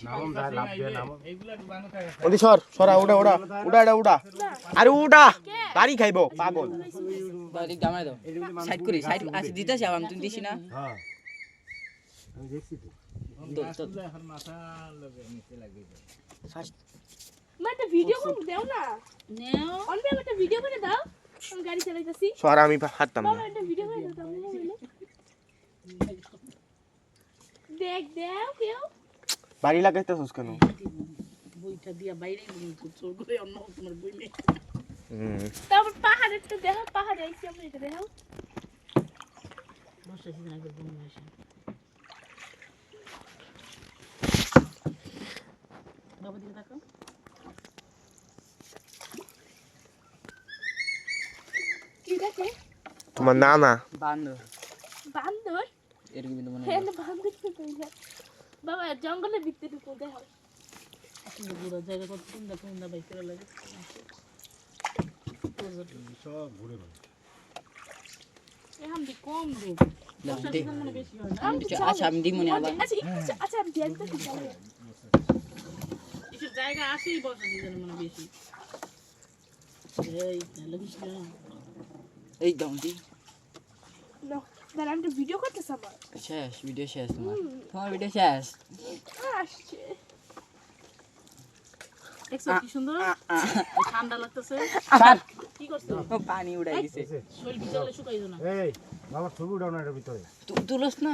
নামম যা লাভ দিয়ে নামম এইগুলা বানো খায় ওদি সরা উড়া আরে উড়া বাড়ি খাইবো পাগল বাড়ি দামাই দাও সাইড করি সাইড আছে দিতেছি আবার তুমি দিছি না হ্যাঁ আমি দেখছি তো এখন মাথা লাগে নিচে লাগে মানে ভিডিও করে দাও না নেও অন্য একটা ভিডিও করে দাও আমি গাড়ি চালাইতাছি সরা আমি হাঁটতাম না বাবা একটা ভিডিও করে দাও মোবাইলে দেখ দাও কেউ বাড়ি লাগাইতেছস কেন বইটা দিয়া বাইরে চোর করে অন্য তোমার বই নেই তারপর পাহাড়েরটা দেখো পাহাড়ে আইছি আমরা এটা দেখো বসে সিজন আগে বই আসে বাবা দিকে তাকাও কি দেখে তোমার নানা বান্দর বান্দর এরকম কিন্তু মনে হ্যাঁ বান্দর তো কইলা বাবা জঙ্গলের ভিতরে ঢুকো দেখো হয় পুরো জায়গা কত সুন্দর সুন্দর বাইক করে লাগে সব ঘুরে বেড়ায় এখন দি কম দে দাও দে মানে বেশি হয় না আচ্ছা আমি দিই মনে আবার আচ্ছা আমি দিয়ে দিতে চাই কিছু জায়গা আসেই বসা সিজন মানে বেশি এই লাগিস না এই দাও দি না দাঁড়া আমি ভিডিও করতেছি আমার শেষ ভিডিও শেষ তোমার ভিডিও শেষ আসছে দেখছো কি সুন্দর ঠান্ডা লাগতেছে কি করছো পানি উড়াই দিছে শরীর ভিতরে শুকাইছো না এই বাবা ছবি উঠাও না এর ভিতরে তুলস না